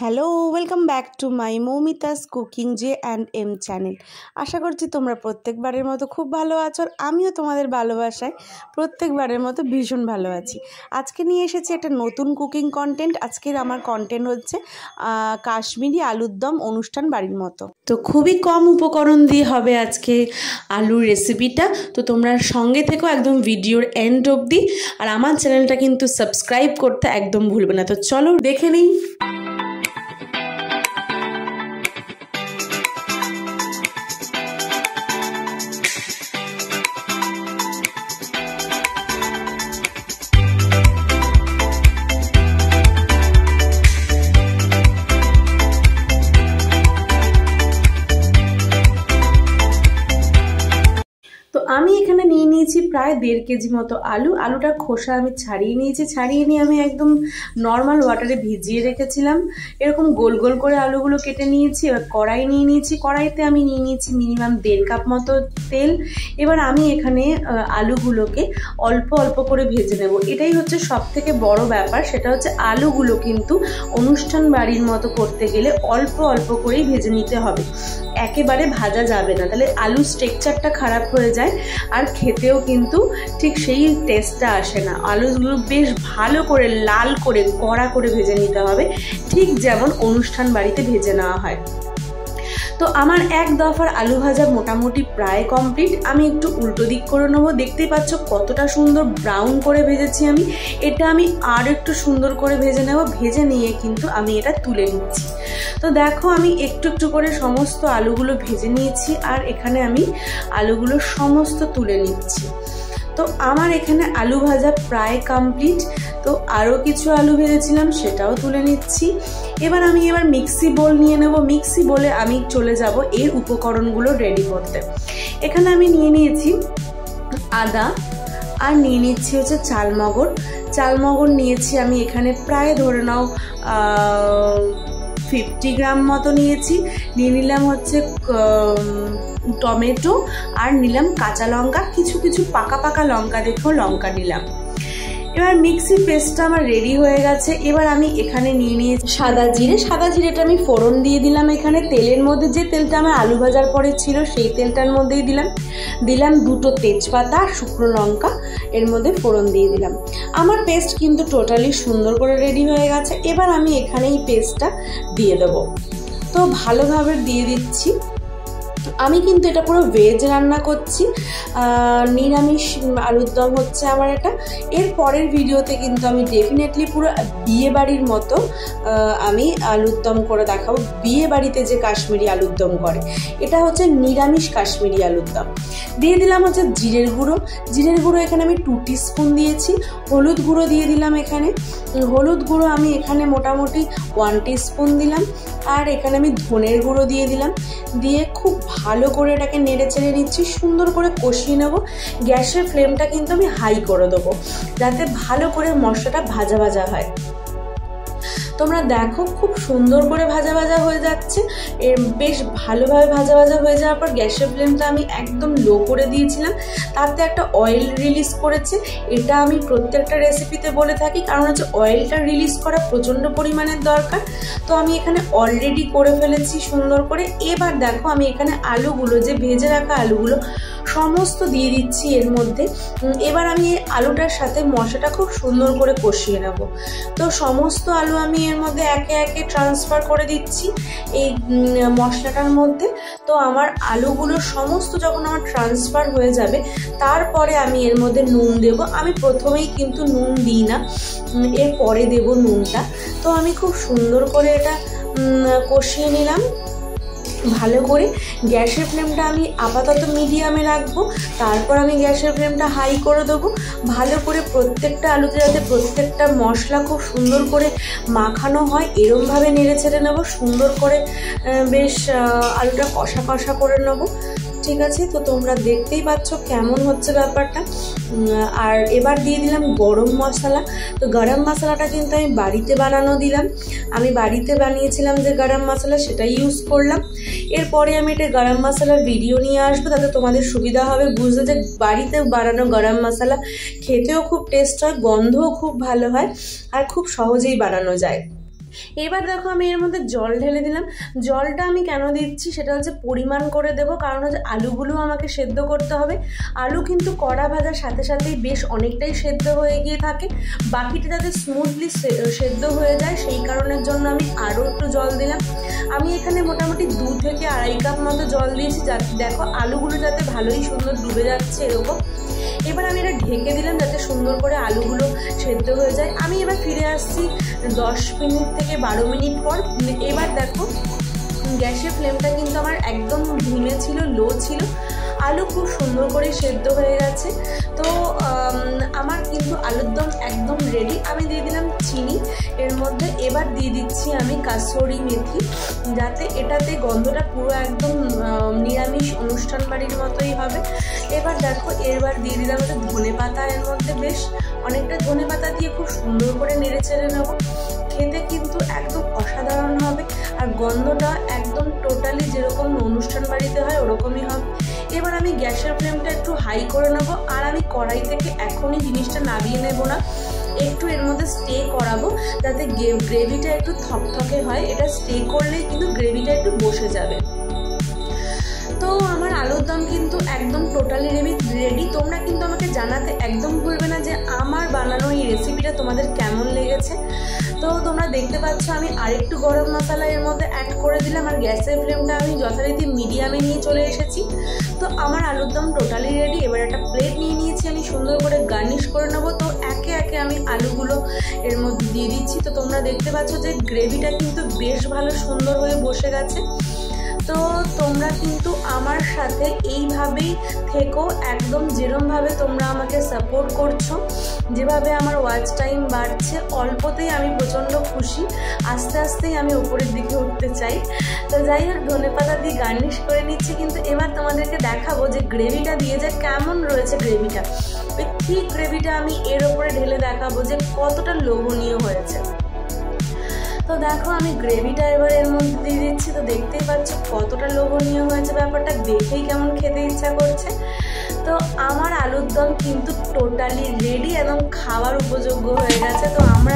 Hello, welcome back to my Moumita's cooking J and M channel. আশা করছি তোমরা প্রত্যেকবারের মতো খুব ভালো আছো, আর আমিও তোমাদের ভালোবাসায় প্রত্যেকবারের মতো ভীষণ ভালো আছি। আজকে নিয়ে এসেছি একটা নতুন কুকিং কন্টেন্ট। আজকের আমার কন্টেন্ট হচ্ছে কাশ্মীরি আলুর দম অনুষ্ঠান বাড়ির মতো। তো খুবই কম উপকরণ দিয়ে হবে আজকে আলুর রেসিপিটা। তো তোমরা সঙ্গে থেকো একদম ভিডিওর এন্ড অবধি, আর আমার চ্যানেলটা কিন্তু সাবস্ক্রাইব করতে একদম ভুলবে না। তো চলো দেখে নিই। তো আমি এখানে নিয়ে নিয়েছি প্রায় 1.5 কেজি মতো আলুটার খোসা আমি ছাড়িয়ে নিয়েছি। ছাড়িয়ে নিয়ে আমি একদম নর্মাল ওয়াটারে ভিজিয়ে রেখেছিলাম। এরকম গোল গোল করে আলুগুলো কেটে নিয়েছি। এবার কড়াই নিয়ে নিয়েছি, কড়াইতে আমি নিয়ে নিয়েছি মিনিমাম 1.5 কাপ মতো তেল। এবার আমি এখানে আলুগুলোকে অল্প অল্প করে ভেজে নেব। এটাই হচ্ছে সব থেকে বড় ব্যাপার, সেটা হচ্ছে আলুগুলো কিন্তু অনুষ্ঠান বাড়ির মতো করতে গেলে অল্প অল্প করেই ভেজে নিতে হবে, একেবারে ভাজা যাবে না, তাহলে আলুর স্ট্রাকচারটা খারাপ হয়ে যায় আর খেতেও কিন্তু ঠিক সেই টেস্টটা আসে না। আলুগুলো বেশ ভালো করে লাল করে কড়া করে ভেজে নিতে হবে, ঠিক যেমন অনুষ্ঠান বাড়িতে ভেজে নেওয়া হয়। তো আমার এক দফার আলু ভাজা মোটামুটি প্রায় কমপ্লিট। আমি একটু উল্টো দিক করে নেবো। দেখতেই পাচ্ছ কতটা সুন্দর ব্রাউন করে ভেজেছি আমি। এটা আমি আর একটু সুন্দর করে ভেজে নেব। ভেজে নিয়ে কিন্তু আমি এটা তুলে নিচ্ছি। তো দেখো আমি একটু একটু করে সমস্ত আলুগুলো ভেজে নিয়েছি, আর এখানে আমি আলুগুলো সমস্ত তুলে নিচ্ছি। তো আমার এখানে আলু ভাজা প্রায় কমপ্লিট। তো আরও কিছু আলু ভেজেছিলাম, সেটাও তুলে নিচ্ছি। এবার মিক্সি বোল নিয়ে নেব। মিক্সি বোলে আমি চলে যাব এর উপকরণগুলো রেডি করতে। এখানে আমি নিয়ে নিয়েছি আদা, আর নিয়ে নিচ্ছি হচ্ছে চালমগর নিয়েছি আমি এখানে প্রায় ধরে নাও 50 গ্রাম মতো নিয়েছি। নিয়ে নিলাম হচ্ছে টমেটো, আর নিলাম কাঁচা লঙ্কা, কিছু কিছু পাকা পাকা লঙ্কা দেখেও লঙ্কা নিলাম। এবার মিক্সি পেস্টটা আমার রেডি হয়ে গেছে। এবার আমি এখানে নিয়ে নিয়েছি সাদা জিরেটা আমি ফোড়ন দিয়ে দিলাম। এখানে তেলের মধ্যে যে তেলটা আমার আলু ভাজার পরে ছিল সেই তেলটার মধ্যেই দিলাম 2টো তেজপাতা আর শুকনো লঙ্কা, এর মধ্যে ফোড়ন দিয়ে দিলাম। আমার পেস্ট কিন্তু টোটালি সুন্দর করে রেডি হয়ে গেছে। এবার আমি এখানে এই পেস্টটা দিয়ে দেবো। তো ভালোভাবে দিয়ে দিচ্ছি। আমি কিন্তু এটা পুরো ভেজ রান্না করছি, নিরামিষ আলুর দম হচ্ছে আমার এটা। এর পরের ভিডিওতে কিন্তু আমি ডেফিনেটলি পুরো বিয়ে বাড়ির মতো আমি আলুর দম করে দেখাবো। বিয়ে বাড়িতে যে কাশ্মীরি আলুর দম করে, এটা হচ্ছে নিরামিষ কাশ্মীরি আলুর দম। দিয়ে দিলাম হচ্ছে জিরের গুঁড়ো এখানে আমি 2 টিস্পুন দিয়েছি। হলুদ গুঁড়ো দিয়ে দিলাম এখানে। হলুদ গুঁড়ো আমি এখানে মোটামুটি 1 টিস্পুন দিলাম। আর এখানে আমি ধনের গুঁড়ো দিয়ে দিলাম। দিয়ে খুব ভালো করে এটাকে নেড়ে চেড়ে নিচ্ছি, সুন্দর করে কষিয়ে নেব। গ্যাসের ফ্লেমটা কিন্তু আমি হাই করে দেবো, যাতে ভালো করে মশলাটা ভাজা ভাজা হয়। তোমরা দেখো খুব সুন্দর করে ভাজা ভাজা হয়ে যাচ্ছে। বেশ ভালোভাবে ভাজা ভাজা হয়ে যাওয়ার পর গ্যাসের ফ্লেমটা আমি একদম লো করে দিয়েছিলাম। তাতে একটা অয়েল রিলিজ করেছে। এটা আমি প্রত্যেকটা রেসিপিতে বলে থাকি, কারণ হচ্ছে অয়েলটা রিলিজ করা প্রচণ্ড পরিমাণের দরকার। তো আমি এখানে অলরেডি করে ফেলেছি সুন্দর করে। এবার দেখো আমি এখানে আলুগুলো, যে ভেজে রাখা আলুগুলো সমস্ত দিয়ে দিচ্ছি এর মধ্যে। এবার আমি এই আলুটার সাথে মশলাটা খুব সুন্দর করে কষিয়ে নেব। তো সমস্ত আলু আমি এর মধ্যে একে একে ট্রান্সফার করে দিচ্ছি এই মশলাটার মধ্যে। তো আমার আলুগুলো সমস্ত যখন আমার ট্রান্সফার হয়ে যাবে, তারপরে আমি এর মধ্যে নুন দেব। আমি প্রথমেই কিন্তু নুন দিই না, এর পরে দেব নুনটা। তো আমি খুব সুন্দর করে এটা কষিয়ে নিলাম ভালো করে। গ্যাসের ফ্লেমটা আমি আপাতত মিডিয়ামে রাখবো, তারপর আমি গ্যাসের ফ্লেমটা হাই করে দেবো। ভালো করে প্রত্যেকটা আলুতে যাতে প্রত্যেকটা মশলা খুব সুন্দর করে মাখানো হয়, এরমভাবে নেড়ে ছেড়ে নেবো। সুন্দর করে বেশ আলুটা কষা কষা করে নেবো। ঠিক আছে, তো তোমরা দেখতেই পাচ্ছ কেমন হচ্ছে ব্যাপারটা। আর এবার দিয়ে দিলাম গরম মশলা। তো গরম মশলাটা কিন্তু আমি বাড়িতে বানানো দিলাম। আমি বাড়িতে বানিয়েছিলাম যে গরম মশলা, সেটা ইউজ করলাম। এরপরে আমি এটা গরম মশলার ভিডিও নিয়ে আসবো, তাতে তোমাদের সুবিধা হবে বুঝতে যে বাড়িতে বানানো গরম মশলা খেতেও খুব টেস্ট হয়, গন্ধও খুব ভালো হয়, আর খুব সহজেই বানানো যায়। এবার দেখো আমি এর মধ্যে জল ঢেলে দিলাম। জলটা আমি কেন দিচ্ছি সেটা হচ্ছে পরিমাণ করে দেবো, কারণ হচ্ছে আলুগুলো আমাকে সেদ্ধ করতে হবে। আলু কিন্তু কড়া ভাজার সাথে সাথেই বেশ অনেকটাই সেদ্ধ হয়ে গিয়ে থাকে, বাকিটা যাতে স্মুথলি সেদ্ধ হয়ে যায় সেই কারণের জন্য আমি আরও একটু জল দিলাম। আমি এখানে মোটামুটি 2 থেকে আড়াই কাপ মতো জল দিয়েছি, যাতে দেখো আলুগুলো যাতে ভালোই সুন্দর ডুবে যাচ্ছে এরকম। এবার আমি এটা ঢেকে দিলাম যাতে সুন্দর করে আলুগুলো সেদ্ধ হয়ে যায়। আমি এবার ফিরে আসছি 10 মিনিট থেকে 12 মিনিট পর। এবার দেখো গ্যাসের ফ্লেমটা কিন্তু আমার একদম ধিমে ছিল, লো ছিল। আলু খুব সুন্দর করে সেদ্ধ হয়ে গেছে। তো আমার কিন্তু আলুর দম একদম রেডি। আমি দিয়ে দিলাম চিনি এর মধ্যে। এবার দিয়ে দিচ্ছি আমি কাসুরি মেথি, যাতে এটাতে গন্ধটা পুরো একদম নিরামিষ অনুষ্ঠান বাড়ির মতোই হবে। এবার দেখো এবার দিয়ে দিলাম একটা ধনে পাতা এর মধ্যে, বেশ অনেকটা ধনে পাতা দিয়ে খুব সুন্দর করে নেড়ে চেড়ে নেবো। খেতে কিন্তু একদম অসাধারণ হবে, আর গন্ধটা একদম টোটালি যেরকম অনুষ্ঠান বাড়িতে হয় ওরকমই হবে। এবার আমি গ্যাসের ফ্লেমটা একটু হাই করে নেবো, আর আমি কড়াই থেকে এখনই জিনিসটা নামিয়ে নেব না, একটু এর মধ্যে স্টে করাবো যাতে গ্রেভিটা একটু থকথকে হয়। এটা স্টে করলেই কিন্তু গ্রেভিটা একটু বসে যাবে। তো আমার আলুর দম কিন্তু একদম টোটালি রেডি। তোমরা কিন্তু আমাকে জানাতে একদম ভুলবে না যে আমার বানানো এই রেসিপিটা তোমাদের কেমন লেগেছে। তো তোমরা দেখতে পাচ্ছ আমি আরেকটু গরম মশলা এর মধ্যে অ্যাড করে দিলাম, আর গ্যাসের ফ্লেমটা আমি যথারীতি মিডিয়ামে নিয়ে চলে এসেছি। তো আমার আলুর দম টোটালি রেডি। এবার একটা প্লেট নিয়ে নিয়েছি, আমি সুন্দর করে গার্নিশ করে নেবো। তো একে একে আমি আলুগুলো এর মধ্যে দিয়ে দিচ্ছি। তো তোমরা দেখতে পাচ্ছ যে গ্রেভিটা কিন্তু বেশ ভালো সুন্দর হয়ে বসে গেছে। তো তোমরা কিন্তু আমার সাথে এইভাবেই থেকো, একদম যেরমভাবে তোমরা আমাকে সাপোর্ট করছো, যেভাবে আমার ওয়াচ টাইম বাড়ছে, অল্পতেই আমি প্রচণ্ড খুশি। আস্তে আস্তেই আমি উপরের দিকে উঠতে চাই। তো যাই হোক, ধনেপাতা দিয়ে গার্নিশ করে নিচ্ছি। কিন্তু এবার তোমাদেরকে দেখাবো যে গ্রেভিটা দিয়ে যে কেমন রয়েছে গ্রেভিটা। ওই ঠিক গ্রেভিটা আমি এর ওপরে ঢেলে দেখাবো যে কতটা লোভনীয় হয়েছে। তো দেখো আমি গ্রেভিটা এবার এর মধ্যে দিয়ে দিচ্ছি। তো দেখতেই পাচ্ছ কতটা লোভনীয় হয়েছে, ব্যাপারটা দেখেই কেমন খেতে ইচ্ছা করছে। তো আমার আলুর দম কিন্তু টোটালি রেডি, এবং খাওয়ার উপযোগ্য হয়ে গেছে। তো আমরা